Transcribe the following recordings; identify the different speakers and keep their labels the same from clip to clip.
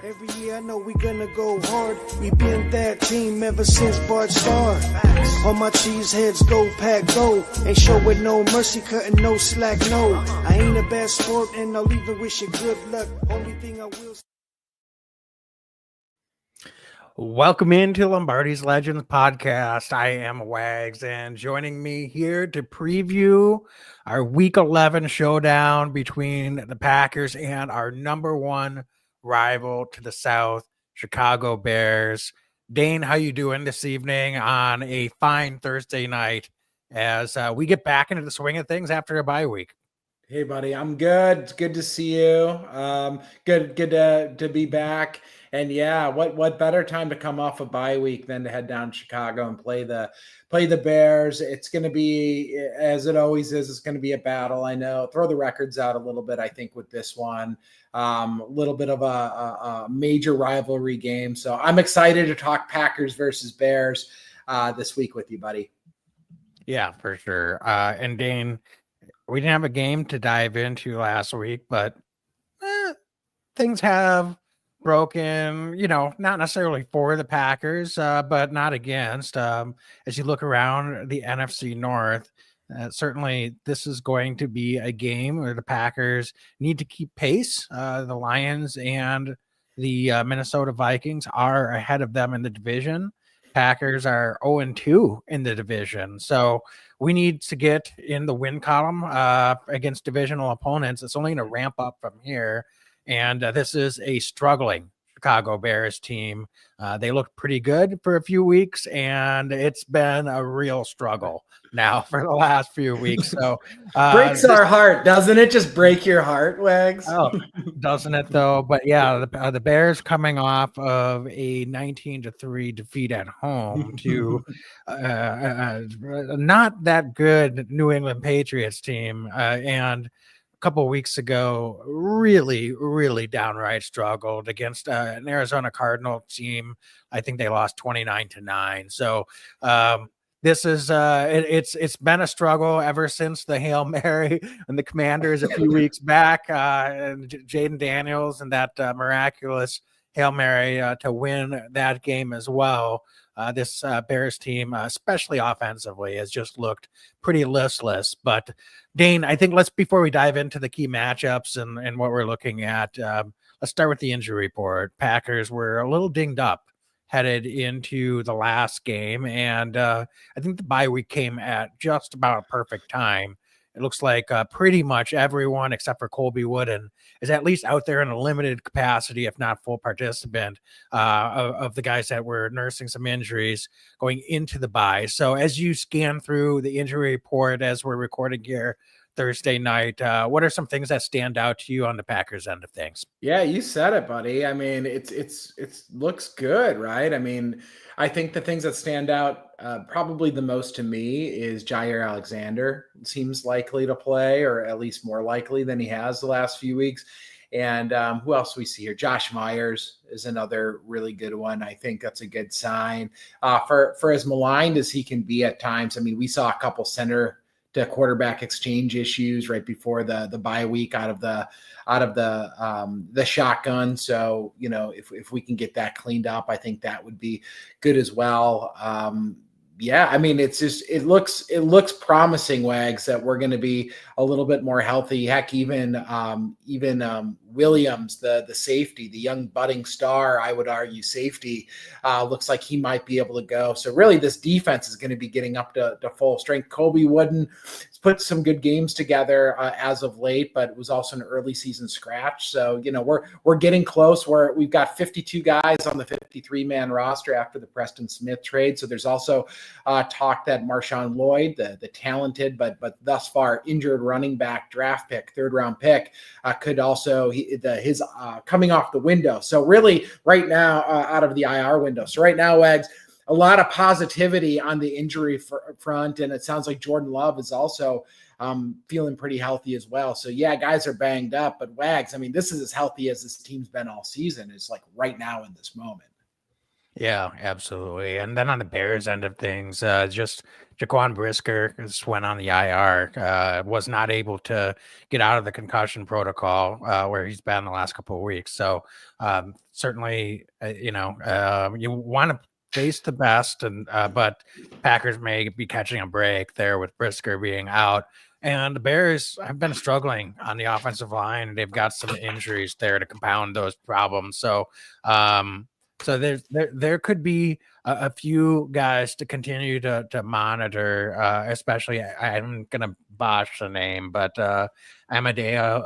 Speaker 1: Every year I know we gonna go hard. We been that team ever since Bart started. All my cheese heads go pack go. Ain't showing no mercy, cutting no slack, no. I ain't a bad sport and I'll even wish you good luck. Only thing I will.
Speaker 2: Welcome into Lombardi's Legends podcast. I am Wags, and joining me here to preview our Week 11 showdown between the Packers and our number one rival to the south, Chicago Bears. Dane, how you doing this evening on a fine Thursday night as we get back into the swing of things after a bye week?
Speaker 3: Hey, buddy, I'm good. It's good to see you. Good to be back. And yeah, what better time to come off a bye week than to head down to Chicago and play the Bears. It's going to be, as it always is, it's going to be a battle. I know. Throw the records out a little bit, I think, with this one. A little bit of a major rivalry game. So I'm excited to talk Packers versus Bears this week with you, buddy.
Speaker 2: Yeah, for sure. And Dane, we didn't have a game to dive into last week, but things have broken, not necessarily for the Packers, but not against. As you look around the NFC North, certainly this is going to be a game where the Packers need to keep pace. The Lions and the Minnesota Vikings are ahead of them in the division. Packers are 0-2 in the division. So we need to get in the win column against divisional opponents. It's only going to ramp up from here. And this is a struggling Chicago Bears team. They looked pretty good for a few weeks, and it's been a real struggle now for the last few weeks. So
Speaker 3: breaks our heart, doesn't it? Just break your heart, Wags.
Speaker 2: Oh, doesn't it though? But yeah, the Bears coming off of a 19-3 defeat at home to not that good New England Patriots team, and a couple of weeks ago, really downright struggled against an Arizona Cardinal team. I think they lost 29-9. So this is it's been a struggle ever since the Hail Mary and the Commanders a few weeks back, and Jaden Daniels and that miraculous Hail Mary to win that game as well. This Bears team, especially offensively, has just looked pretty listless. But Dane, I think before we dive into the key matchups and what we're looking at, let's start with the injury report. Packers were a little dinged up headed into the last game, and I think the bye week came at just about a perfect time. It looks like pretty much everyone except for Colby Wooden is at least out there in a limited capacity, if not full participant, of the guys that were nursing some injuries going into the bye. So as you scan through the injury report as we're recording here Thursday night, what are some things that stand out to you on the Packers end of things?
Speaker 3: Yeah, you said it, buddy. I mean, it looks good, right? I mean, I think the things that stand out probably the most to me is Jair Alexander seems likely to play, or at least more likely than he has the last few weeks. And who else we see here? Josh Myers is another really good one. I think that's a good sign for as maligned as he can be at times. I mean, we saw a couple center to quarterback exchange issues right before the bye week out of the shotgun. So, if we can get that cleaned up, I think that would be good as well. Yeah, I mean, it's just it looks promising, Wags, that we're going to be a little bit more healthy. Heck, even Williams, the safety, the young budding star, I would argue safety, looks like he might be able to go. So really, this defense is going to be getting up to full strength. Colby Wooden has put some good games together as of late, but it was also an early season scratch. So we're getting close. We've got 52 guys on the 53-man roster after the Preston Smith trade. So there's also talk that Marshawn Lloyd, the talented but thus far injured running back draft pick, third-round pick, could also his coming off the window. So really, right now, out of the IR window. So right now, Wags, a lot of positivity on the injury front, and it sounds like Jordan Love is also feeling pretty healthy as well. So yeah, guys are banged up, but Wags, I mean, this is as healthy as this team's been all season. Is like right now in this moment.
Speaker 2: Yeah, absolutely. And then on the Bears end of things, just Jaquan Brisker just went on the IR, was not able to get out of the concussion protocol where he's been the last couple of weeks. So certainly, you want to face the best, and but Packers may be catching a break there with Brisker being out. And the Bears have been struggling on the offensive line. They've got some injuries there to compound those problems. So there could be a few guys to continue to monitor, especially I'm gonna botch the name, but Amadea,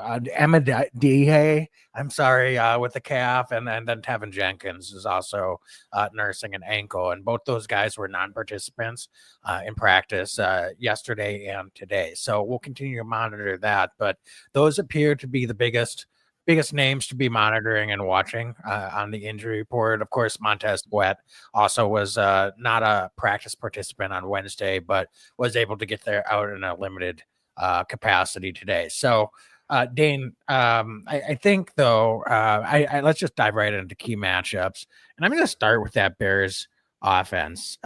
Speaker 2: I'm sorry, with the calf, and then Tevin Jenkins is also nursing an ankle, and both those guys were non-participants in practice yesterday and today. So we'll continue to monitor that, but those appear to be the biggest names to be monitoring and watching on the injury report. Of course, Montez Sweat also was not a practice participant on Wednesday, but was able to get there out in a limited capacity today. So, Dane, I think though, let's just dive right into key matchups, and I'm going to start with that Bears offense.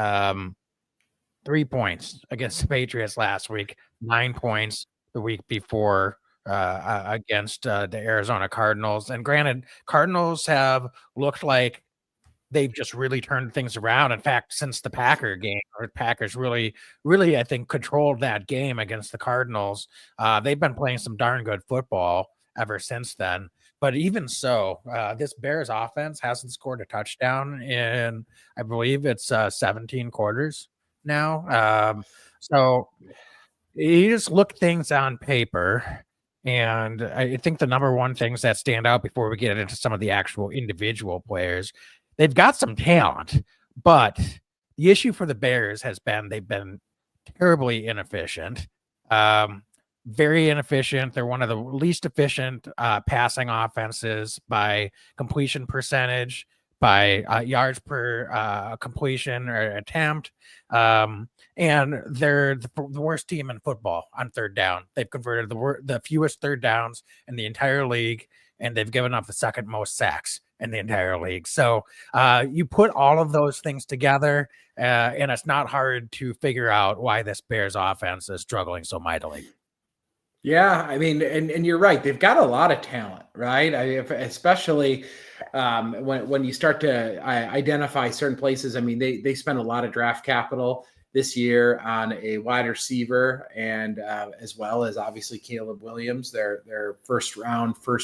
Speaker 2: 3 points against the Patriots last week, 9 points the week before against the Arizona Cardinals. And granted, Cardinals have looked like they've just really turned things around. In fact, since the Packers really, I think, controlled that game against the Cardinals. They've been playing some darn good football ever since then. But even so, this Bears offense hasn't scored a touchdown in, I believe it's 17 quarters now. So you just look things on paper, and I think the number one things that stand out before we get into some of the actual individual players, they've got some talent, but the issue for the Bears has been they've been terribly inefficient. Very inefficient. They're one of the least efficient passing offenses by completion percentage, by yards per completion or attempt. And they're the worst team in football on third down. They've converted the fewest third downs in the entire league, and they've given up the second most sacks in the entire league. So you put all of those things together, and it's not hard to figure out why this Bears offense is struggling so mightily.
Speaker 3: Yeah, I mean, and you're right. They've got a lot of talent, right? Especially when you start to identify certain places. I mean, they spent a lot of draft capital this year on a wide receiver, and as well as obviously Caleb Williams, their first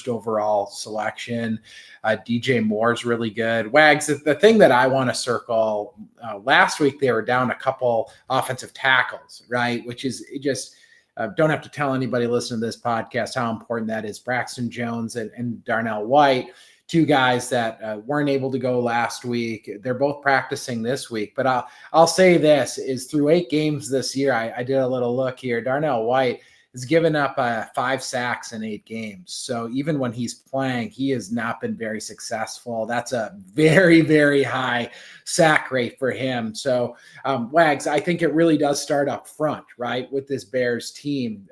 Speaker 3: overall selection. DJ Moore's really good. Wags, the thing that I want to circle, last week they were down a couple offensive tackles, right? Which is just. Don't have to tell anybody listening to this podcast how important that is. Braxton Jones and Darnell White, two guys that weren't able to go last week. They're both practicing this week. But I'll say this is through 8 games this year, I did a little look here. Darnell White has given up 5 sacks in 8 games. So even when he's playing, he has not been very successful. That's a very, very high sack rate for him. So Wags, I think it really does start up front, right, with this Bears team.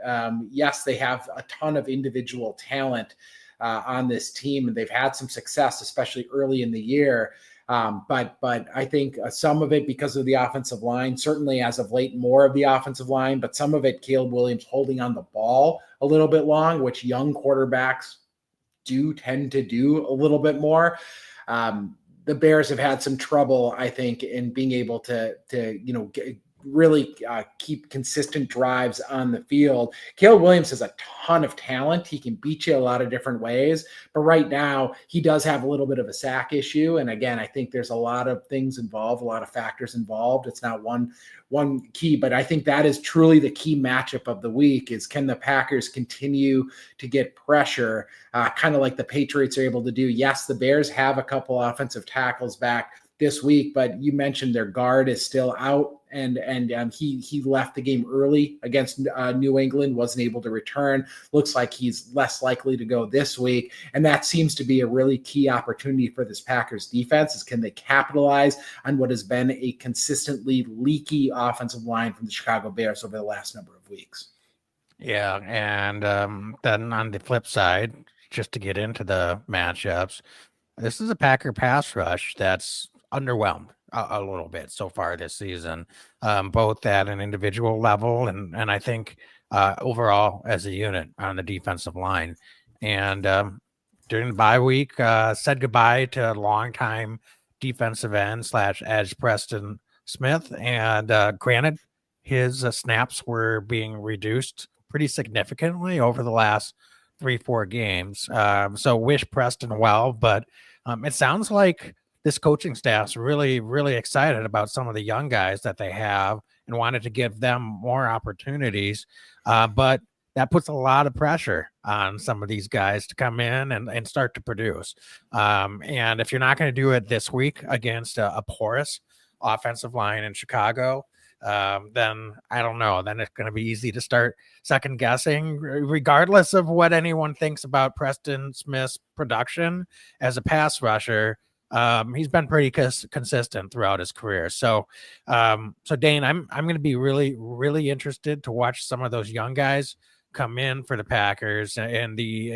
Speaker 3: Yes, they have a ton of individual talent on this team, and they've had some success, especially early in the year. But I think some of it because of the offensive line, certainly as of late, more of the offensive line, but some of it, Caleb Williams holding on the ball a little bit long, which young quarterbacks do tend to do a little bit more. The Bears have had some trouble, I think, in being able to really keep consistent drives on the field. Caleb Williams has a ton of talent. He can beat you a lot of different ways, but right now he does have a little bit of a sack issue. And again, I think there's a lot of things involved, a lot of factors involved. It's not one key, but I think that is truly the key matchup of the week is can the Packers continue to get pressure, kind of like the Patriots are able to do. Yes, the Bears have a couple offensive tackles back this week, but you mentioned their guard is still out, and he left the game early against New England, wasn't able to return. Looks like he's less likely to go this week, and that seems to be a really key opportunity for this Packers defense is can they capitalize on what has been a consistently leaky offensive line from the Chicago Bears over the last number of weeks.
Speaker 2: Yeah, and then on the flip side, just to get into the matchups, this is a Packer pass rush that's underwhelmed a little bit so far this season, both at an individual level and I think overall as a unit on the defensive line. And during the bye week, said goodbye to longtime defensive end / edge Preston Smith. And granted, his snaps were being reduced pretty significantly over the last 3-4 games. So wish Preston well, but it sounds like this coaching staff's really, really excited about some of the young guys that they have and wanted to give them more opportunities. But that puts a lot of pressure on some of these guys to come in and start to produce. And if you're not going to do it this week against a porous offensive line in Chicago, then I don't know. Then it's going to be easy to start second guessing, regardless of what anyone thinks about Preston Smith's production as a pass rusher. He's been pretty consistent throughout his career. So Dane, I'm going to be really, really interested to watch some of those young guys come in for the Packers and the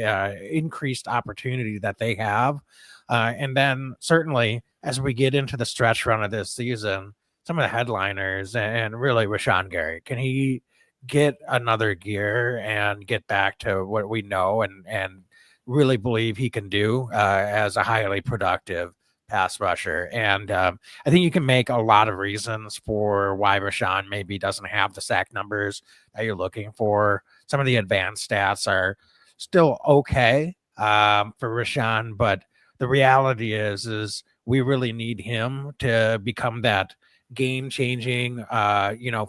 Speaker 2: increased opportunity that they have. And then certainly as we get into the stretch run of this season, some of the headliners and really Rashawn Gary, can he get another gear and get back to what we know and really believe he can do as a highly productive pass rusher? And I think you can make a lot of reasons for why Rashawn maybe doesn't have the sack numbers that you're looking for. Some of the advanced stats are still okay for Rashawn, but the reality is we really need him to become that game-changing,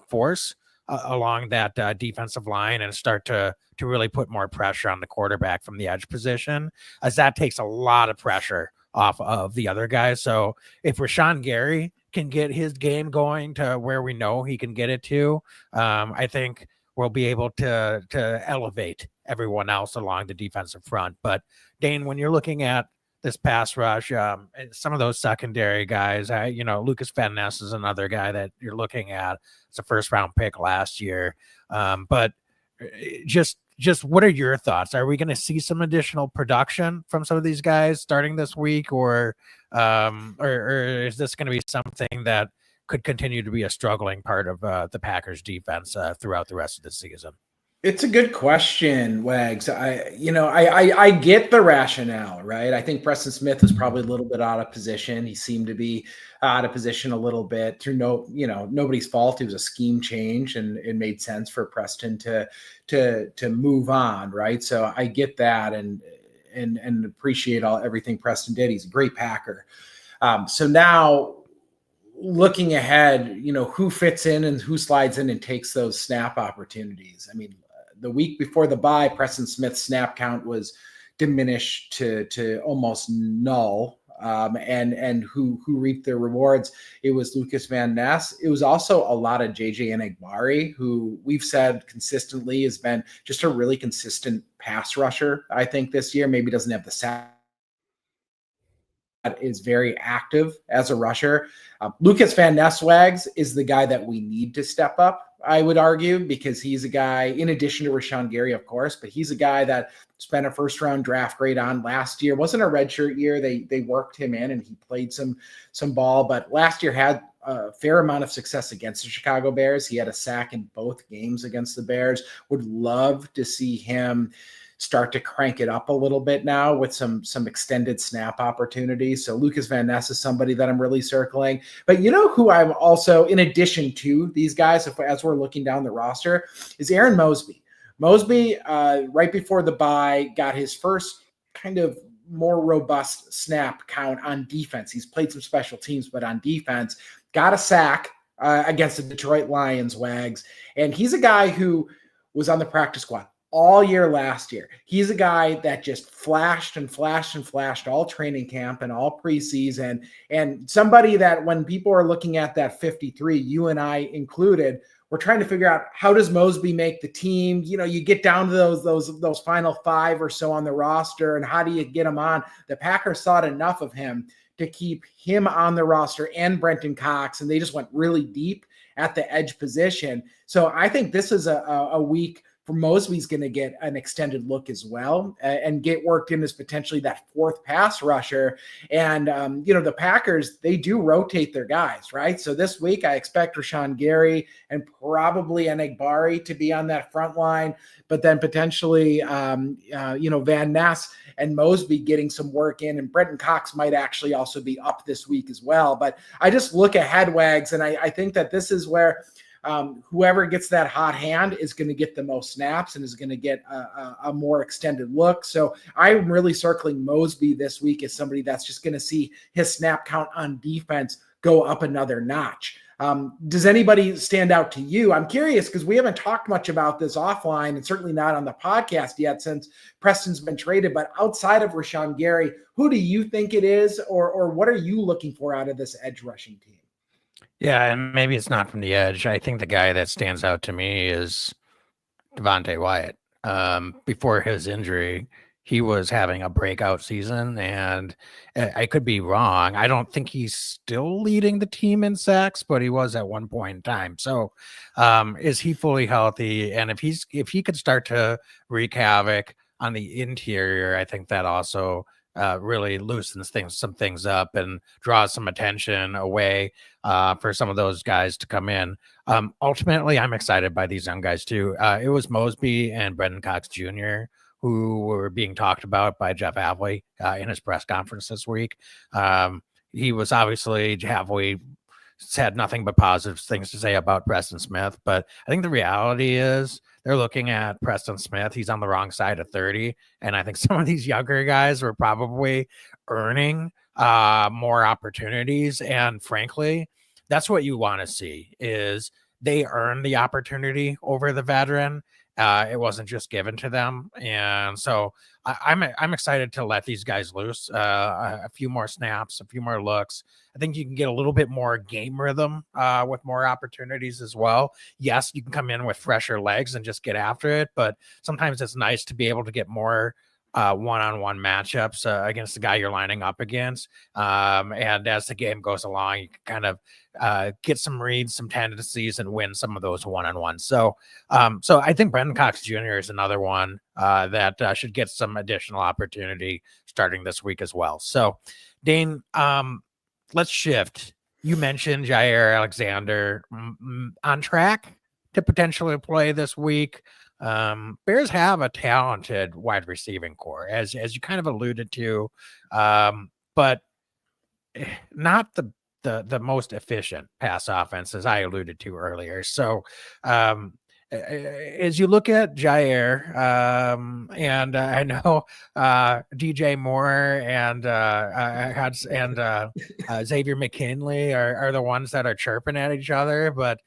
Speaker 2: force along that defensive line and start to really put more pressure on the quarterback from the edge position, as that takes a lot of pressure off of the other guys. So if Rashawn Gary can get his game going to where we know he can get it to, I think we'll be able to elevate everyone else along the defensive front. But Dane, when you're looking at this pass rush, some of those secondary guys, Lucas Van Ness is another guy that you're looking at. It's a first round pick last year. But just what are your thoughts? Are we going to see some additional production from some of these guys starting this week, or is this going to be something that could continue to be a struggling part of the Packers defense throughout the rest of the season?
Speaker 3: It's a good question, Wags. I get the rationale, right? I think Preston Smith is probably a little bit out of position. He seemed to be out of position a little bit through nobody's fault. It was a scheme change, and it made sense for Preston to move on, right? So I get that and appreciate everything Preston did. He's a great Packer. So now, looking ahead, who fits in and who slides in and takes those snap opportunities. I mean, the week before the bye, Preston Smith's snap count was diminished to almost null. And who reaped their rewards? It was Lucas Van Ness. It was also a lot of JJ Barre, who we've said consistently has been just a really consistent pass rusher. I think this year maybe doesn't have the sack. Is very active as a rusher. Lucas Van Ness, Wags, is the guy that we need to step up, I would argue, because he's a guy, in addition to Rashawn Gary, of course, but he's a guy that spent a first-round draft grade on last year. Wasn't a redshirt year. They worked him in, and he played some ball, but last year had a fair amount of success against the Chicago Bears. He had a sack in both games against the Bears. Would love to see him start to crank it up a little bit now with some extended snap opportunities. So Lucas Van Ness is somebody that I'm really circling. But who I'm also, in addition to these guys, as we're looking down the roster, is Aaron Mosby. Mosby, right before the bye, got his first kind of more robust snap count on defense. He's played some special teams, but on defense, got a sack against the Detroit Lions, Wags. And he's a guy who was on the practice squad all year last year. He's a guy that just flashed all training camp and all preseason, and somebody that when people are looking at that 53, you and I included, we're trying to figure out, how does Mosby make the team? You get down to those final 5 or so on the roster, and how do you get him on? The Packers thought enough of him to keep him on the roster and Brenton Cox, and they just went really deep at the edge position. So I think this is a week for Mosby's going to get an extended look as well and get worked in as potentially that fourth pass rusher. And, the Packers, they do rotate their guys, right? So this week I expect Rashawn Gary and probably Barre to be on that front line, but then potentially, Van Ness and Mosby getting some work in, and Brenton Cox might actually also be up this week as well. But I just look ahead, Wags, and I think that this is where whoever gets that hot hand is going to get the most snaps and is going to get a more extended look. So I'm really circling Mosby this week as somebody that's just going to see his snap count on defense go up another notch. Does anybody stand out to you? I'm curious because we haven't talked much about this offline and certainly not on the podcast yet since Preston's been traded. But outside of Rashawn Gary, who do you think it is, or what are you looking for out of this edge rushing team?
Speaker 2: Yeah, and maybe it's not from the edge. I think the guy that stands out to me is Devontae Wyatt. Before his injury, he was having a breakout season, and I could be wrong. I don't think he's still leading the team in sacks, but he was at one point in time. So is he fully healthy? And if he could start to wreak havoc on the interior, I think that also really loosens some things up and draws some attention away for some of those guys to come in. Ultimately, I'm excited by these young guys too. It was Mosby and Brenton Cox Jr. who were being talked about by Jeff Havley in his press conference this week. He was obviously, Havley had nothing but positive things to say about Preston Smith, but I think the reality is they're looking at Preston Smith. He's on the wrong side of 30. And I think some of these younger guys were probably earning more opportunities. And frankly, that's what you want to see is they earn the opportunity over the veteran. It wasn't just given to them. And so I'm excited to let these guys loose a few more snaps, a few more looks. I think you can get a little bit more game rhythm with more opportunities as well. Yes, you can come in with fresher legs and just get after it, but sometimes it's nice to be able to get more one-on-one matchups against the guy you're lining up against. And as the game goes along, you can kind of get some reads, some tendencies, and win some of those one-on-ones. So I think Brenton Cox Jr. is another one that should get some additional opportunity starting this week as well. So, Dane, let's shift. You mentioned Jair Alexander on track to potentially play this week. Bears have a talented wide receiving core, as you kind of alluded to, but not the most efficient pass offense, as I alluded to earlier. So as you look at Jair, and I know DJ Moore and Xavier McKinley are the ones that are chirping at each other, but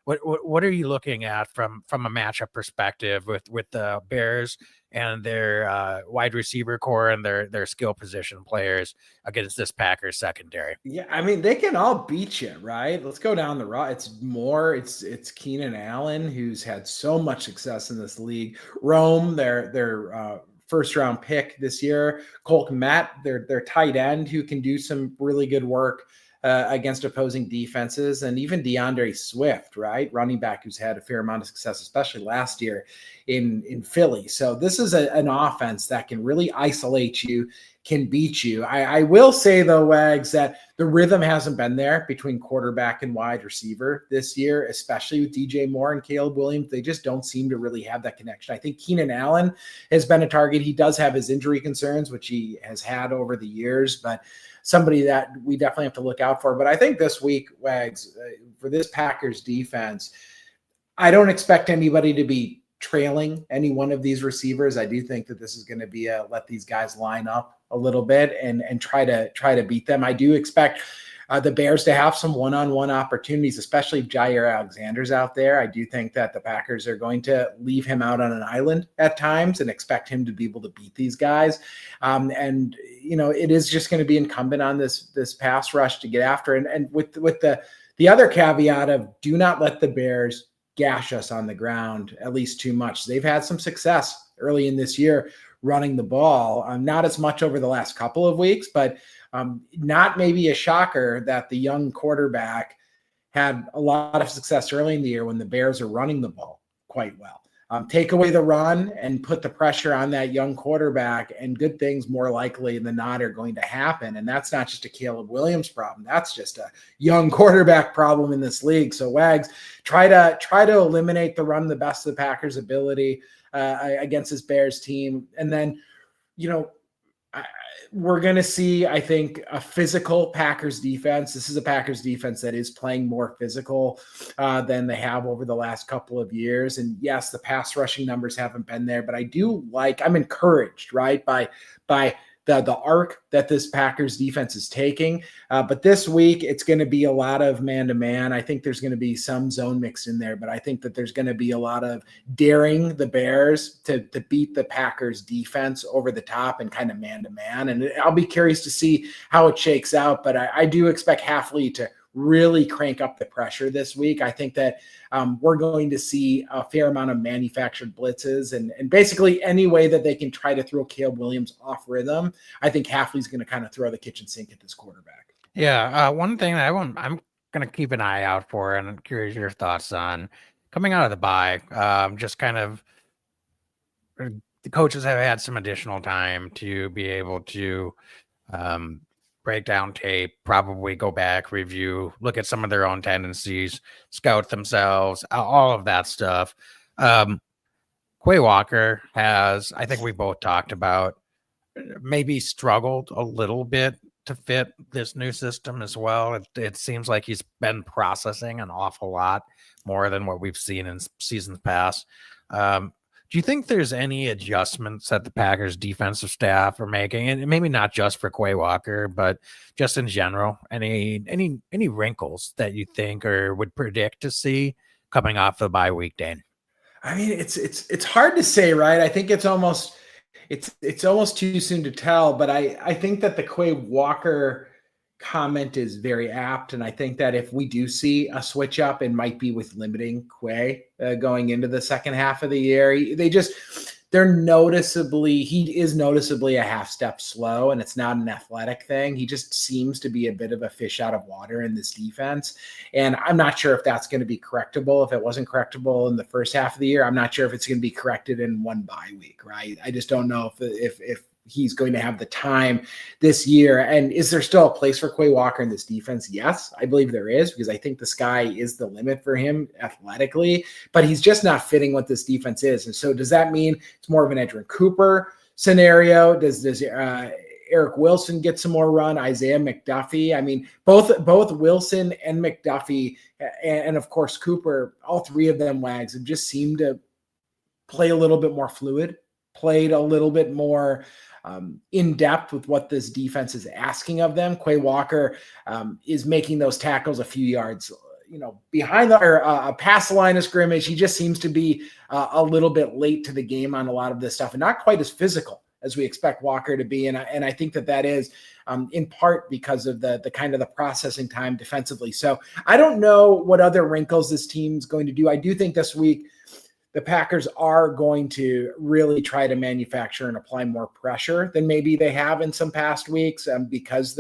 Speaker 2: what are you looking at from a matchup perspective with the Bears and their wide receiver core and their skill position players against this Packers secondary?
Speaker 3: Yeah, I mean, they can all beat you, right? Let's go down the road. It's Moore, it's Keenan Allen, who's had so much success in this league. Rome, their first round pick this year. Cole Kmet, their tight end, who can do some really good work against opposing defenses, and even DeAndre Swift, right? Running back who's had a fair amount of success, especially last year in Philly. So this is an offense that can really isolate you, can beat you. I will say, though, Wags, that the rhythm hasn't been there between quarterback and wide receiver this year, especially with DJ Moore and Caleb Williams. They just don't seem to really have that connection. I think Keenan Allen has been a target. He does have his injury concerns, which he has had over the years, but somebody that we definitely have to look out for. But I think this week, Wags, for this Packers defense, I don't expect anybody to be trailing any one of these receivers. I do think that this is going to be let these guys line up a little bit and try to beat them. I do expect the Bears to have some one-on-one opportunities, especially if Jair Alexander's out there. I do think that the Packers are going to leave him out on an island at times and expect him to be able to beat these guys. And it is just going to be incumbent on this pass rush to get after. And with the other caveat of do not let the Bears gash us on the ground at least too much. They've had some success early in this year running the ball, not as much over the last couple of weeks, but not maybe a shocker that the young quarterback had a lot of success early in the year when the Bears are running the ball quite well. Take away the run and put the pressure on that young quarterback, and good things more likely than not are going to happen. And that's not just a Caleb Williams problem. That's just a young quarterback problem in this league. So Wags, try to eliminate the run the best of the Packers' ability against this Bears team. And then, we're going to see, I think, a physical Packers defense. This is a Packers defense that is playing more physical than they have over the last couple of years. And yes, the pass rushing numbers haven't been there, but I'm encouraged, right, by the arc that this Packers defense is taking. But this week, it's going to be a lot of man-to-man. I think there's going to be some zone mixed in there, but I think that there's going to be a lot of daring the Bears to beat the Packers defense over the top and kind of man-to-man. And I'll be curious to see how it shakes out, but I do expect Halfley to really crank up the pressure this week. I think that we're going to see a fair amount of manufactured blitzes and basically any way that they can try to throw Caleb Williams off rhythm. I think Halfley's going to kind of throw the kitchen sink at this quarterback.
Speaker 2: Yeah. One thing that I'm going to keep an eye out for, and I'm curious your thoughts on coming out of the bye, just kind of the coaches have had some additional time to be able to break down tape, probably go back, review, look at some of their own tendencies, scout themselves, all of that stuff. Quay Walker has, I think we both talked about, maybe struggled a little bit to fit this new system as well. It seems like he's been processing an awful lot more than what we've seen in seasons past. Do you think there's any adjustments that the Packers defensive staff are making, and maybe not just for Quay Walker, but just in general? Any wrinkles that you think or would predict to see coming off the bye week, Dane?
Speaker 3: I mean, it's hard to say, right? I think it's almost too soon to tell, but I think that the Quay Walker comment is very apt. And I think that if we do see a switch up, it might be with limiting Quay going into the second half of the year. He is noticeably a half step slow, and it's not an athletic thing. He just seems to be a bit of a fish out of water in this defense. And I'm not sure if that's going to be correctable. If it wasn't correctable in the first half of the year, I'm not sure if it's going to be corrected in one bye week, right? I just don't know if he's going to have the time this year. And is there still a place for Quay Walker in this defense? Yes, I believe there is, because I think the sky is the limit for him athletically, but he's just not fitting what this defense is. And so does that mean it's more of an Edgerrin Cooper scenario? Does Eric Wilson get some more run? Isaiah McDuffie? I mean, both Wilson and McDuffie and of course Cooper, all three of them, Wags, have just seemed to play a little bit more fluid, played a little bit more in depth with what this defense is asking of them. Quay Walker is making those tackles a few yards, behind past the line of scrimmage. He just seems to be a little bit late to the game on a lot of this stuff, and not quite as physical as we expect Walker to be. And I think that is in part because of the kind of the processing time defensively. So I don't know what other wrinkles this team's going to do. I do think this week the Packers are going to really try to manufacture and apply more pressure than maybe they have in some past weeks, because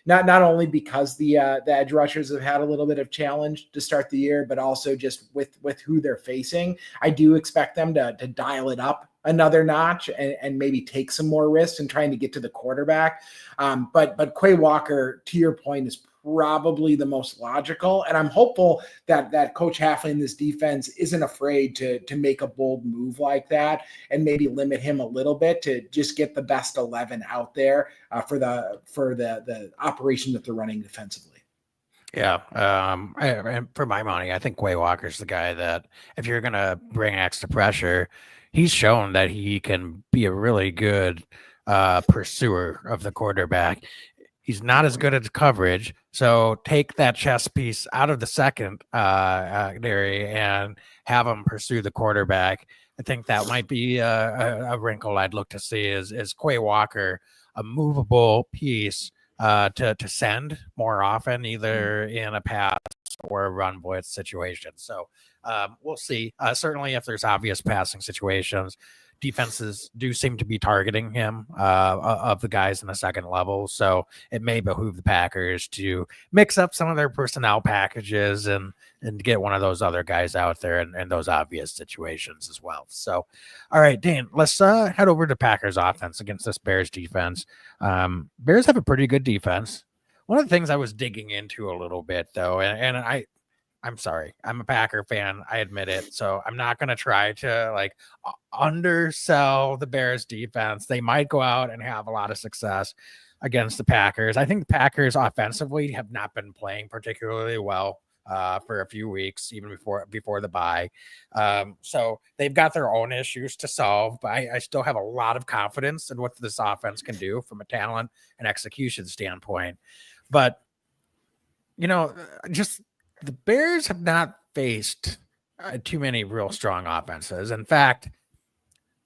Speaker 3: not only because the edge rushers have had a little bit of challenge to start the year, but also just with who they're facing. I do expect them to dial it up another notch and maybe take some more risks in trying to get to the quarterback. But Quay Walker, to your point, is probably the most logical. And I'm hopeful that Coach Halfley in this defense isn't afraid to make a bold move like that and maybe limit him a little bit to just get the best 11 out there for the operation that they're running defensively.
Speaker 2: Yeah. And for my money, I think Quay Walker's the guy that if you're going to bring extra pressure, he's shown that he can be a really good pursuer of the quarterback. He's not as good at coverage, so take that chess piece out of the secondary and have him pursue the quarterback. I think that might be a wrinkle I'd look to see is Quay Walker a movable piece to send more often, either in a pass or a run blitz situation. So we'll see. Certainly, if there's obvious passing situations, defenses do seem to be targeting him of the guys in the second level. So it may behoove the Packers to mix up some of their personnel packages and get one of those other guys out there in those obvious situations as well. So, all right, Dane, let's head over to Packers offense against this Bears defense. Bears have a pretty good defense. One of the things I was digging into a little bit, though, and I'm sorry, I'm a Packer fan, I admit it. So I'm not going to try to like undersell the Bears defense. They might go out and have a lot of success against the Packers. I think the Packers offensively have not been playing particularly well for a few weeks, even before the bye. So they've got their own issues to solve, but I still have a lot of confidence in what this offense can do from a talent and execution standpoint. But, you know, just the Bears have not faced too many real strong offenses. In fact,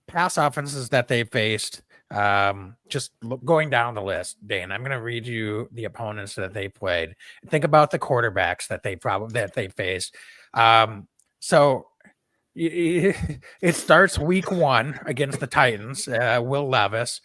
Speaker 2: pass offenses that they faced, going down the list, Dane, I'm going to read you the opponents that they played. Think about the quarterbacks that they faced. So it starts week 1 against the Titans, Will Levis.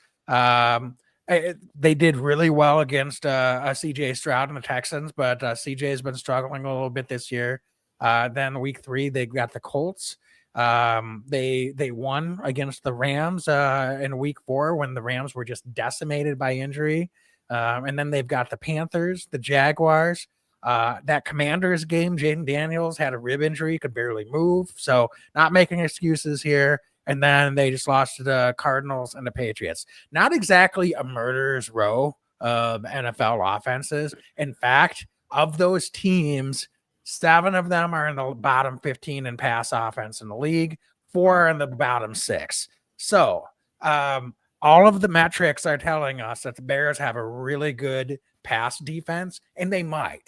Speaker 2: They did really well against CJ Stroud and the Texans, but CJ has been struggling a little bit this year. Then week 3, they got the Colts. They won against the Rams in week 4 when the Rams were just decimated by injury. And then they've got the Panthers, the Jaguars. That Commanders game, Jaden Daniels had a rib injury, could barely move. So not making excuses here. And then they just lost to the Cardinals and the Patriots. Not exactly a murderer's row of NFL offenses. In fact, of those teams, 7 of them are in the bottom 15 in pass offense in the league, 4 are in the bottom 6. So all of the metrics are telling us that the Bears have a really good pass defense, and they might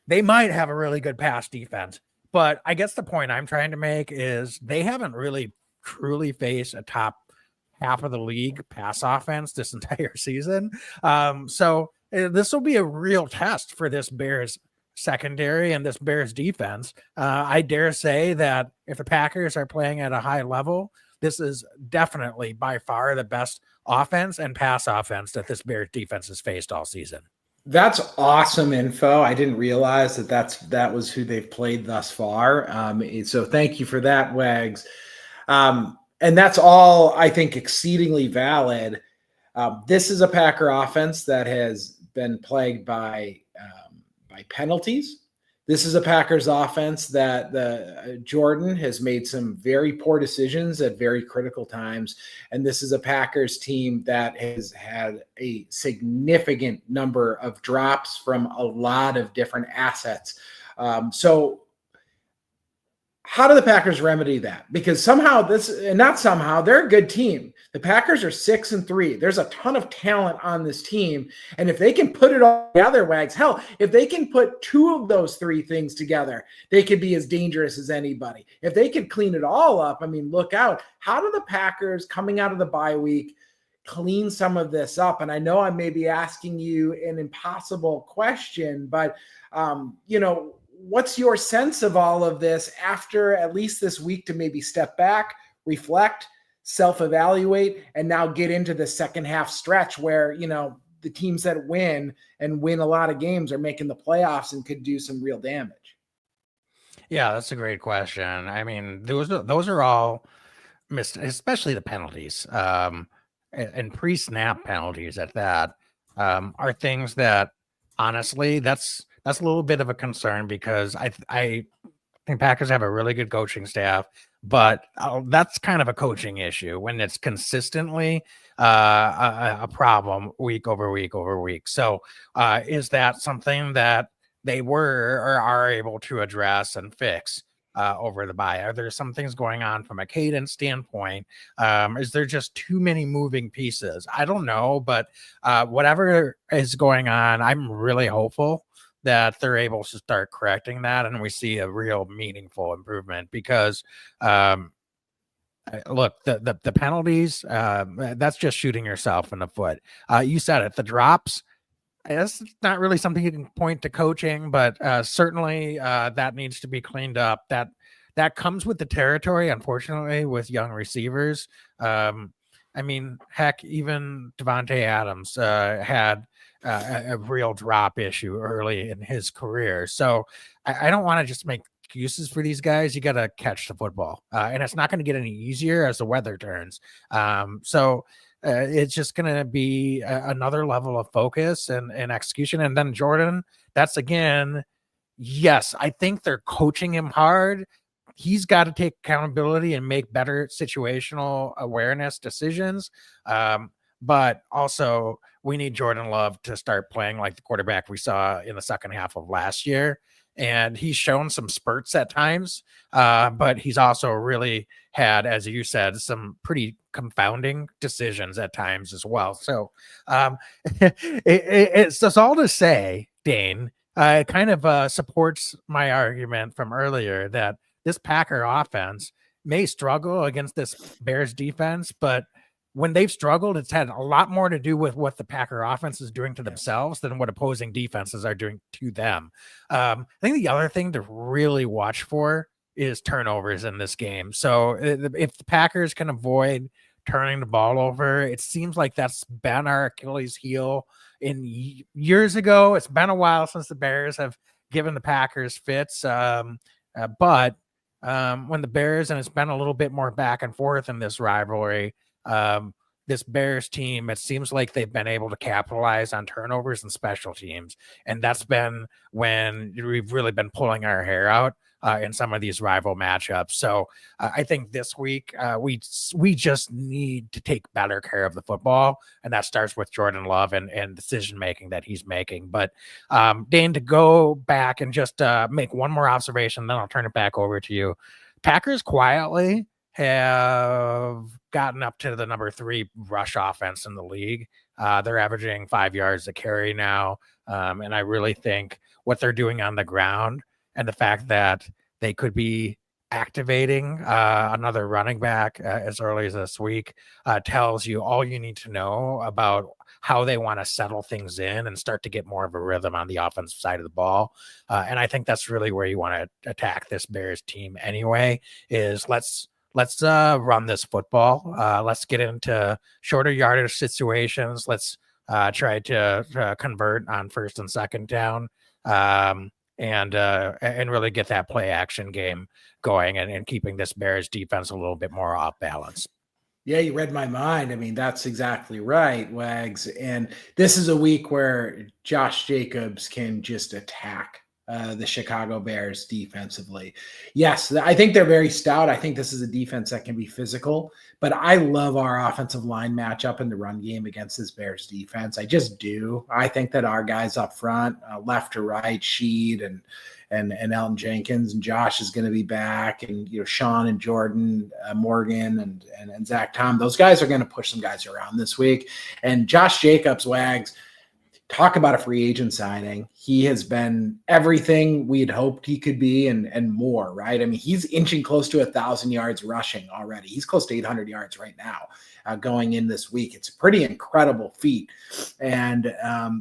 Speaker 2: have a really good pass defense. But I guess the point I'm trying to make is they haven't really truly face a top half of the league pass offense this entire season. So this will be a real test for this Bears secondary and this Bears defense. I dare say that if the Packers are playing at a high level, this is definitely by far the best offense and pass offense that this Bears defense has faced all season.
Speaker 3: That's awesome info. I didn't realize that was who they've played thus far. So thank you for that, Wags. And that's all, I think, exceedingly valid. This is a Packer offense that has been plagued by penalties. This is a Packers offense that Jordan has made some very poor decisions at very critical times. And this is a Packers team that has had a significant number of drops from a lot of different assets. So how do the Packers remedy that? Because somehow they're a good team. The Packers are 6-3. There's a ton of talent on this team. And if they can put it all together, Wags, hell, if they can put 2 of those 3 things together, they could be as dangerous as anybody. If they could clean it all up, I mean, look out. How do the Packers coming out of the bye week clean some of this up? And I know I may be asking you an impossible question, but, what's your sense of all of this after at least this week to maybe step back, reflect, self-evaluate, and now get into the second half stretch where, the teams that win a lot of games are making the playoffs and could do some real damage?
Speaker 2: Yeah, that's a great question. I mean, those are all missed, especially the penalties, and pre-snap penalties at that, are things that honestly, that's a little bit of a concern because I think Packers have a really good coaching staff, but that's kind of a coaching issue when it's consistently a problem week over week over week. So is that something that they were or are able to address and fix over the bye? Are there some things going on from a cadence standpoint? Is there just too many moving pieces? I don't know, but whatever is going on, I'm really hopeful that they're able to start correcting that and we see a real meaningful improvement because look, the penalties, that's just shooting yourself in the foot. You said it, the drops, it's not really something you can point to coaching, but certainly that needs to be cleaned up. That that comes with the territory, unfortunately, with young receivers. I mean, heck, even Devontae Adams had a real drop issue early in his career. So I don't want to just make excuses for these guys. You got to catch the football, and it's not going to get any easier as the weather turns. It's just going to be another level of focus and execution. And then Jordan, that's again, yes, I think they're coaching him hard. He's got to take accountability and make better situational awareness decisions. But also, we need Jordan Love to start playing like the quarterback we saw in the second half of last year. And he's shown some spurts at times, but he's also really had, as you said, some pretty confounding decisions at times as well. So it's just all to say, Dane, it kind of supports my argument from earlier that this Packer offense may struggle against this Bears defense, but when they've struggled, it's had a lot more to do with what the Packer offense is doing to themselves than what opposing defenses are doing to them. I think the other thing to really watch for is turnovers in this game. So if the Packers can avoid turning the ball over, it seems like that's been our Achilles heel in years ago. It's been a while since the Bears have given the Packers fits. But when the Bears, and it's been a little bit more back and forth in this rivalry, this Bears team, it seems like they've been able to capitalize on turnovers and special teams. And that's been when we've really been pulling our hair out in some of these rival matchups. So I think this week we just need to take better care of the football. And that starts with Jordan Love and decision-making that he's making. But Dane, to go back and just make one more observation, then I'll turn it back over to you. Packers quietly have gotten up to the number 3 rush offense in the league. They're averaging 5 yards a carry now. And I really think what they're doing on the ground and the fact that they could be activating another running back as early as this week tells you all you need to know about how they want to settle things in and start to get more of a rhythm on the offensive side of the ball. And I think that's really where you want to attack this Bears team anyway, is let's run this football. Let's get into shorter yardage situations. Let's try to convert on first and second down, and really get that play action game going and keeping this Bears defense a little bit more off balance.
Speaker 3: Yeah, you read my mind. I mean, that's exactly right, Wags. And this is a week where Josh Jacobs can just attack the Chicago Bears defensively. Yes, I think they're very stout. I think this is a defense that can be physical, but I love our offensive line matchup in the run game against this Bears defense. I just do. I think that our guys up front, left to right, Sheed and Elton Jenkins, and Josh is going to be back, and Sean and Jordan Morgan and Zach Tom, those guys are going to push some guys around this week. And Josh Jacobs, Wags, talk about a free agent signing. He has been everything we had hoped he could be and more, right? I mean, he's inching close to 1,000 yards rushing already. He's close to 800 yards right now going in this week. It's a pretty incredible feat. And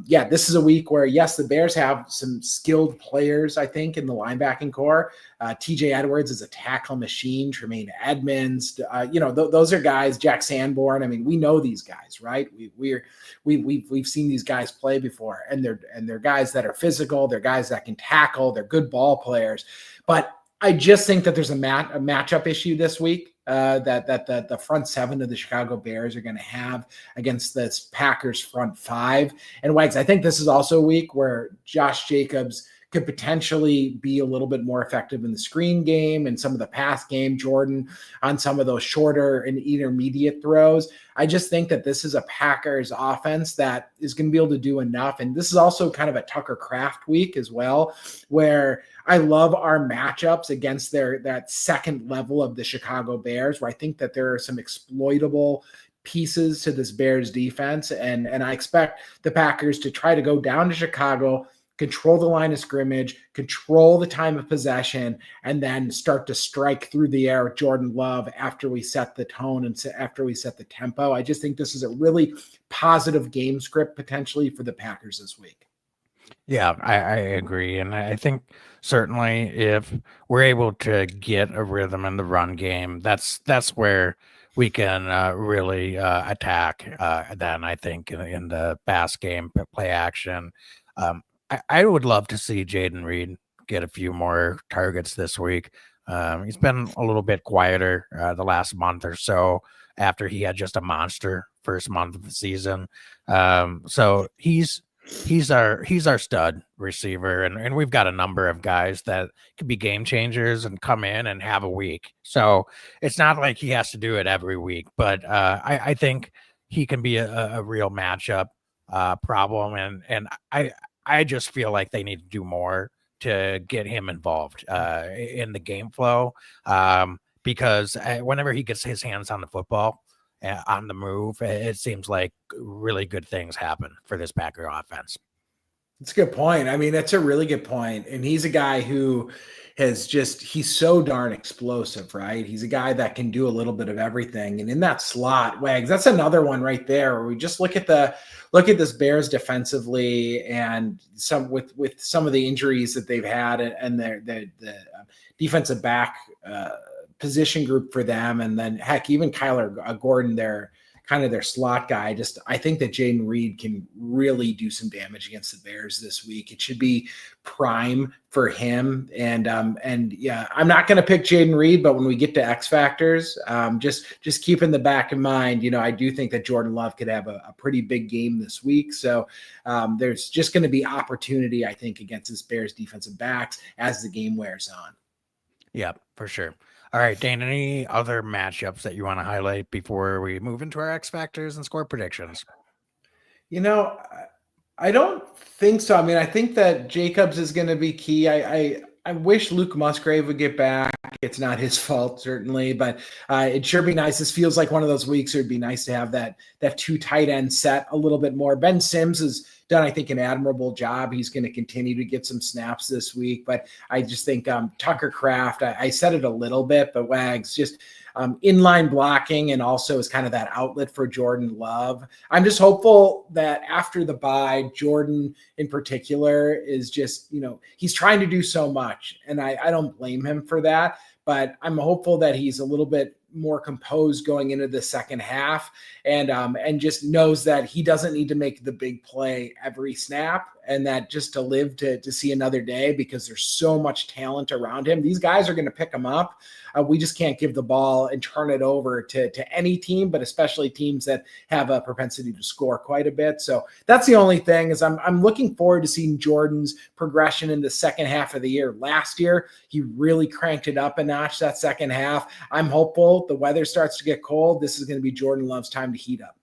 Speaker 3: this is a week where, yes, the Bears have some skilled players, I think, in the linebacking core. TJ Edwards is a tackle machine. Tremaine Edmonds, those are guys. Jack Sanborn. I mean, we know these guys, right? We've seen these guys play before, and they're guys that are physical. They're guys that can tackle. They're good ball players. But I just think that there's a matchup issue this week that the front 7 of the Chicago Bears are going to have against this Packers front 5. And Wags, I think this is also a week where Josh Jacobs could potentially be a little bit more effective in the screen game and some of the pass game, Jordan on some of those shorter and intermediate throws. I just think that this is a Packers offense that is going to be able to do enough. And this is also kind of a Tucker Kraft week as well, where I love our matchups against that second level of the Chicago Bears, where I think that there are some exploitable pieces to this Bears defense. And I expect the Packers to try to go down to Chicago, control the line of scrimmage, control the time of possession, and then start to strike through the air with Jordan Love after we set the tone and after we set the tempo. I just think this is a really positive game script potentially for the Packers this week.
Speaker 2: Yeah, I agree. And I think certainly if we're able to get a rhythm in the run game, that's where we can really attack. Then I think in the pass game, play action. I would love to see Jaden Reed get a few more targets this week. He's been a little bit quieter the last month or so after he had just a monster first month of the season. So he's our stud receiver, and we've got a number of guys that could be game changers and come in and have a week. So it's not like he has to do it every week, but I think he can be a real matchup problem, and I just feel like they need to do more to get him involved in the game flow, because whenever he gets his hands on the football on the move, it seems like really good things happen for this Packer offense.
Speaker 3: That's a good point. I mean, that's a really good point. And he's a guy who he's so darn explosive, right? He's a guy that can do a little bit of everything. And in that slot, Wags, that's another one right there where we just look at this Bears defensively, and with some of the injuries that they've had, and the defensive back position group for them. And then heck, even Kyler Gordon, their slot guy. I think that Jaden Reed can really do some damage against the Bears this week. It should be prime for him. And yeah, I'm not going to pick Jaden Reed, but when we get to X factors, just keep in the back of mind, I do think that Jordan Love could have a pretty big game this week. So there's just going to be opportunity, I think, against this Bears defensive backs as the game wears on.
Speaker 2: Yeah, for sure. All right, Dane, any other matchups that you want to highlight before we move into our X factors and score predictions?
Speaker 3: I don't think so. I mean, I think that Jacobs is going to be key. I wish Luke Musgrave would get back. It's not his fault, certainly, but it'd sure be nice. This feels like one of those weeks where it'd be nice to have that two tight end set a little bit more. Ben Sims has done, I think, an admirable job. He's going to continue to get some snaps this week, but I just think Tucker Kraft, I said it a little bit, but Wags just inline blocking, and also is kind of that outlet for Jordan Love. I'm just hopeful that after the bye, Jordan in particular is just, he's trying to do so much, and I don't blame him for that, but I'm hopeful that he's a little bit more composed going into the second half, and just knows that he doesn't need to make the big play every snap, and that just to live to see another day, because there's so much talent around him. These guys are going to pick him up. We just can't give the ball and turn it over to any team, but especially teams that have a propensity to score quite a bit. So that's the only thing, is I'm looking forward to seeing Jordan's progression in the second half of the year. Last year, he really cranked it up a notch that second half. I'm hopeful the weather starts to get cold. This is going to be Jordan Love's time to heat up.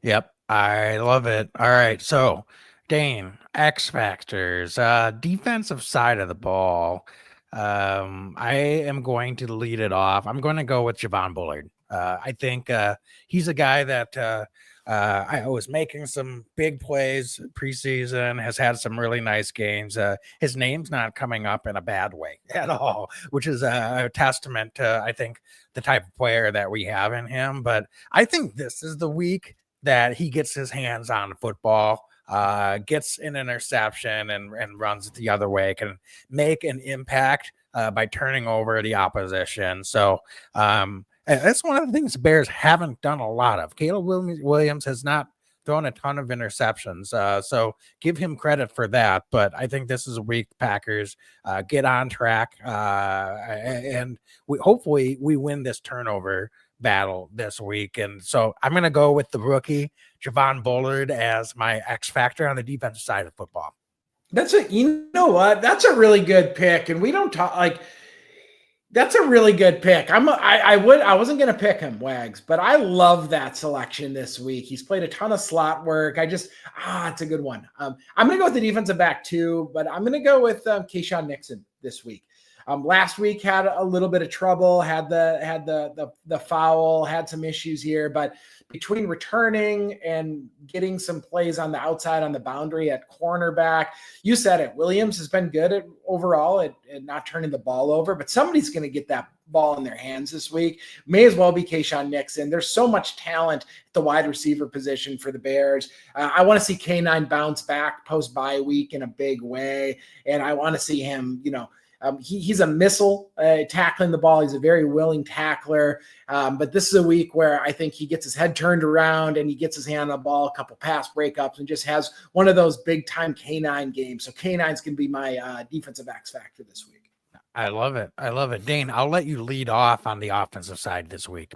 Speaker 2: Yep, I love it. All right, so Dane, X factors, defensive side of the ball. I am going to lead it off. I'm going to go with Javon Bullard. I think he's a guy that I was making some big plays preseason, has had some really nice games. His name's not coming up in a bad way at all, which is a testament to, I think, the type of player that we have in him. But I think this is the week that he gets his hands on the football, gets an interception and runs it the other way, can make an impact by turning over the opposition. So that's one of the things the Bears haven't done a lot of. Caleb Williams has not thrown a ton of interceptions, so give him credit for that. But I think this is a week the Packers get on track, and hopefully we win this turnover battle this week. And so I'm going to go with the rookie Javon Bullard as my X factor on the defensive side of football.
Speaker 3: You know what? That's a really good pick. And we don't talk that's a really good pick. I wasn't going to pick him, Wags, but I love that selection this week. He's played a ton of slot work. It's a good one. I'm going to go with the defensive back too, but I'm going to go with Keyshawn Nixon this week. Last week had a little bit of trouble, had the foul, had some issues here, but between returning and getting some plays on the outside on the boundary at cornerback, you said it. Williams has been good at overall at not turning the ball over, but somebody's going to get that ball in their hands this week. May as well be Kayshawn Nixon. There's so much talent at the wide receiver position for the Bears. I want to see K9 bounce back post-bye week in a big way, and I want to see him, he's a missile tackling the ball. He's a very willing tackler. But this is a week where I think he gets his head turned around and he gets his hand on the ball, a couple pass breakups, and just has one of those big time K9 games. So K9's going to be my defensive X factor this week.
Speaker 2: I love it. I love it. Dane, I'll let you lead off on the offensive side this week.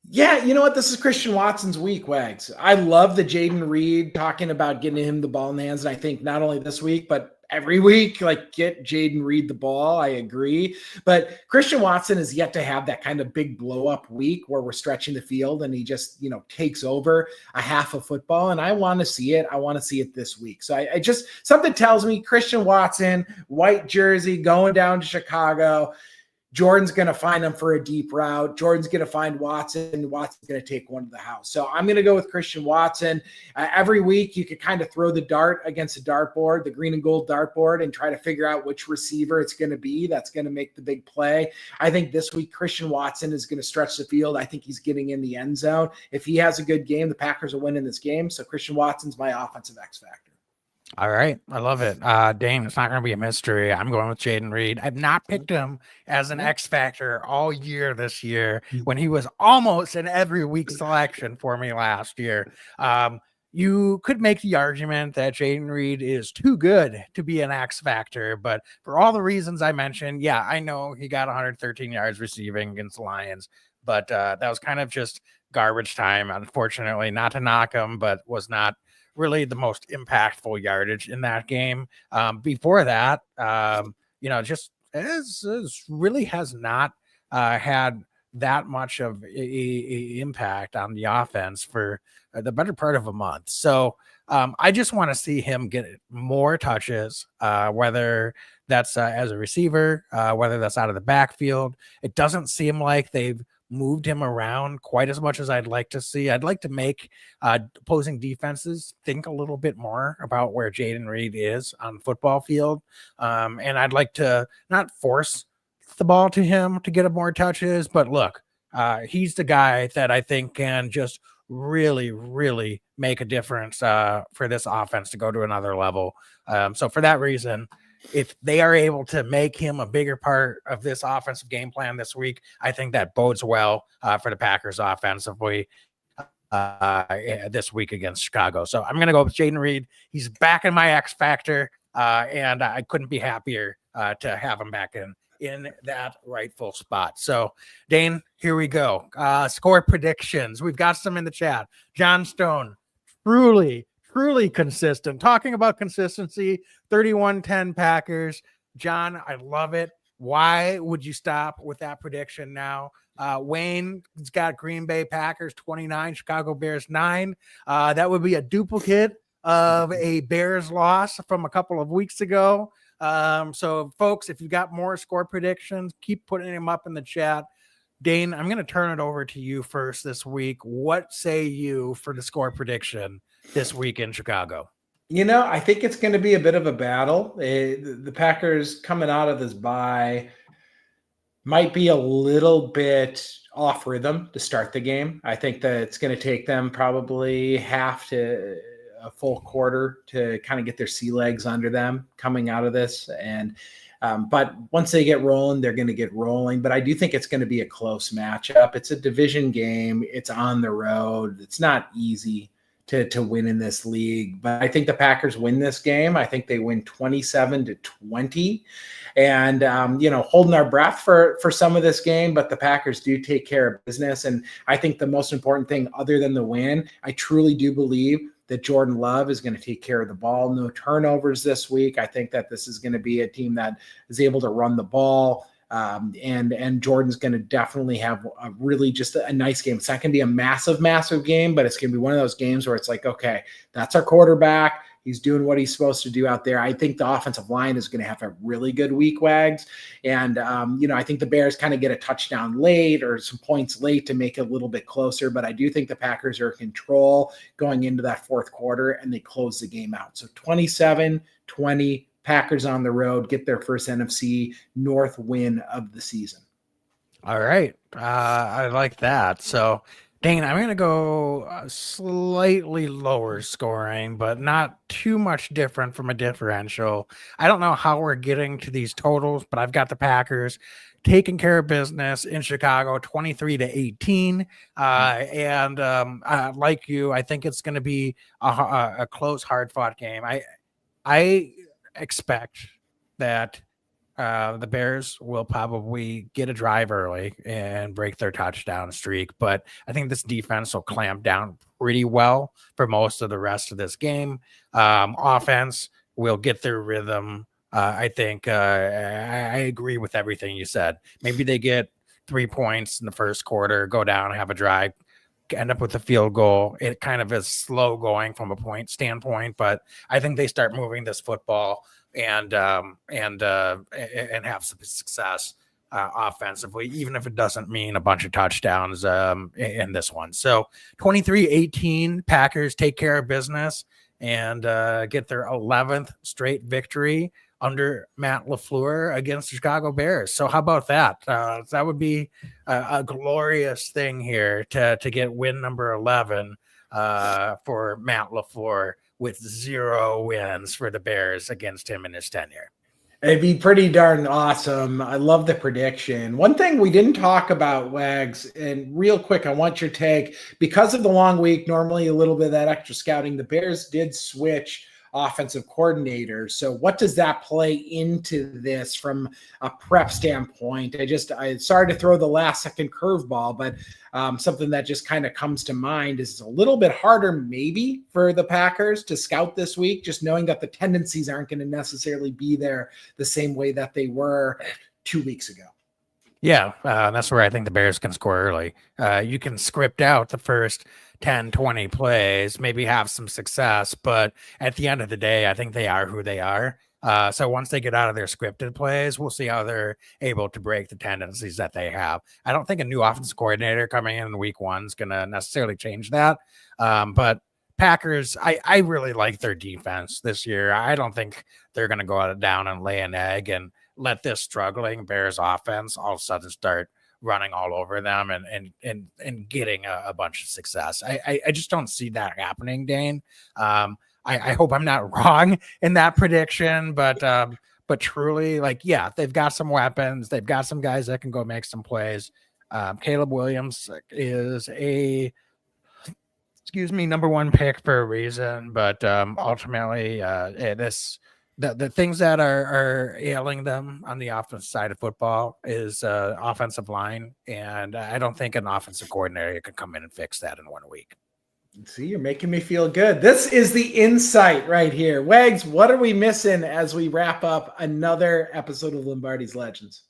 Speaker 3: Yeah, you know what? This is Christian Watson's week, Wags. I love the Jaden Reed talking about getting him the ball in the hands. And I think not only this week, but every week, like, get Jaden Reed the ball. I agree. But Christian Watson is yet to have that kind of big blow up week where we're stretching the field and he just, takes over a half of football. And I want to see it. I want to see it this week. So I just, something tells me Christian Watson, white jersey, going down to Chicago. Jordan's going to find him for a deep route. Jordan's going to find Watson. Watson's going to take one to the house. So I'm going to go with Christian Watson. Every week you could kind of throw the dart against a dartboard, the green and gold dartboard, and try to figure out which receiver it's going to be that's going to make the big play. I think this week Christian Watson is going to stretch the field. I think he's getting in the end zone. If he has a good game, the Packers will win in this game. So Christian Watson's my offensive X factor.
Speaker 2: All right. I love it. Dane, it's not going to be a mystery. I'm going with Jaden Reed. I've not picked him as an X factor all year this year when he was almost an every week selection for me last year. You could make the argument that Jaden Reed is too good to be an X factor, but for all the reasons I mentioned, yeah, I know he got 113 yards receiving against the Lions, but that was kind of just garbage time, unfortunately, not to knock him, but was not really the most impactful yardage in that game. Before that, just really has not had that much of a impact on the offense for the better part of a month. So I just want to see him get more touches, whether that's as a receiver, whether that's out of the backfield. It doesn't seem like they've moved him around quite as much as I'd like to see. I'd like to make opposing defenses think a little bit more about where Jaden Reed is on the football field. And I'd like to not force the ball to him to get more touches, but look, he's the guy that I think can just really, really make a difference for this offense to go to another level. So for that reason, if they are able to make him a bigger part of this offensive game plan this week, I think that bodes well for the Packers offensively this week against Chicago. So I'm going to go with Jaden Reed. He's back in my X factor, and I couldn't be happier to have him back in that rightful spot. So, Dane, here we go. Score predictions. We've got some in the chat. John Stone, truly consistent. Talking about consistency, 31-10 Packers. John, I love it. Why would you stop with that prediction now? Wayne's got Green Bay Packers 29, Chicago Bears 9. That would be a duplicate of a Bears loss from a couple of weeks ago. So, folks, if you've got more score predictions, keep putting them up in the chat. Dane, I'm going to turn it over to you first this week. What say you for the score prediction this week in Chicago?
Speaker 3: I think it's going to be a bit of a battle. The Packers coming out of this bye might be a little bit off rhythm to start the game. I think that it's going to take them probably half to a full quarter to kind of get their sea legs under them coming out of this. And but once they get rolling, they're going to get rolling. But I do think it's going to be a close matchup. It's a division game. It's on the road. It's not easy to win in this league. But I think the Packers win this game. I think they win 27-20. And, holding our breath for some of this game, but the Packers do take care of business. And I think the most important thing other than the win, I truly do believe that Jordan Love is going to take care of the ball. No turnovers this week. I think that this is going to be a team that is able to run the ball. And Jordan's going to definitely have a really just a nice game. It's not going to be a massive game, but it's going to be one of those games where it's like, okay, that's our quarterback. He's doing what he's supposed to do out there. I think the offensive line is going to have a really good week, Wags. And, I think the Bears kind of get a touchdown late or some points late to make it a little bit closer. But I do think the Packers are in control going into that fourth quarter, and they close the game out. So 27-20, Packers on the road, get their first NFC North win of the season.
Speaker 2: All right. I like that. So, Dane, I'm going to go slightly lower scoring, but not too much different from a differential. I don't know how we're getting to these totals, but I've got the Packers taking care of business in Chicago, 23-18. Like you, I think it's going to be a close, hard-fought game. I expect that the Bears will probably get a drive early and break their touchdown streak, but I think this defense will clamp down pretty well for most of the rest of this game. Offense will get their rhythm. I think I agree with everything you said. Maybe they get 3 points in the first quarter, go down, have a drive, end up with a field goal. It kind of is slow going from a point standpoint, but I think they start moving this football and have some success offensively, even if it doesn't mean a bunch of touchdowns in this one. So 23-18, Packers take care of business and get their 11th straight victory under Matt LaFleur against the Chicago Bears. So how about that? That would be a glorious thing here to get win number 11 for Matt LaFleur, with 0 wins for the Bears against him in his tenure.
Speaker 3: It'd be pretty darn awesome. I love the prediction. One thing we didn't talk about, Wags, and real quick, I want your take. Because of the long week, normally a little bit of that extra scouting, the Bears did switch offensive coordinator. So what does that play into this from a prep standpoint? I sorry to throw the last second curveball, but something that just kind of comes to mind is it's a little bit harder maybe for the Packers to scout this week, just knowing that the tendencies aren't going to necessarily be there the same way that they were 2 weeks ago.
Speaker 2: Yeah, that's where I think the Bears can score early. You can script out the first 10, 20 plays, maybe have some success, but at the end of the day, I think they are who they are. So once they get out of their scripted plays, we'll see how they're able to break the tendencies that they have. I don't think a new offensive coordinator coming in week 1 is going to necessarily change that. But Packers, I really like their defense this year. I don't think they're going to go out down and lay an egg and let this struggling Bears offense all of a sudden start running all over them and getting a bunch of success. I just don't see that happening, Dane. I hope I'm not wrong in that prediction, but truly, they've got some weapons. They've got some guys that can go make some plays. Caleb Williams is number 1 pick for a reason, but ultimately the things that are ailing them on the offensive side of football is offensive line, and I don't think an offensive coordinator can come in and fix that in 1 week.
Speaker 3: See, you're making me feel good. This is the insight right here. Wags, what are we missing as we wrap up another episode of Lombardi's Legends?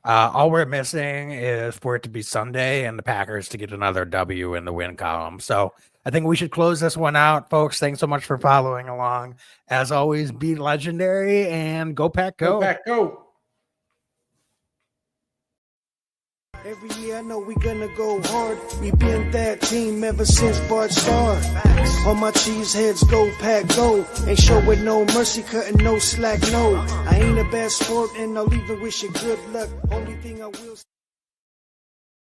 Speaker 2: All we're missing is for it to be Sunday and the Packers to get another W in the win column. So I think we should close this one out, folks. Thanks so much for following along. As always, be legendary and go Pack, go.
Speaker 3: Go Pack, go.
Speaker 1: Every year I know we gonna go hard. We been that team ever since Bart started. All my cheese heads go Pack go. Ain't showing no mercy, cutting no slack, no. I ain't a bad sport and I'll even wish you good luck. Only thing I will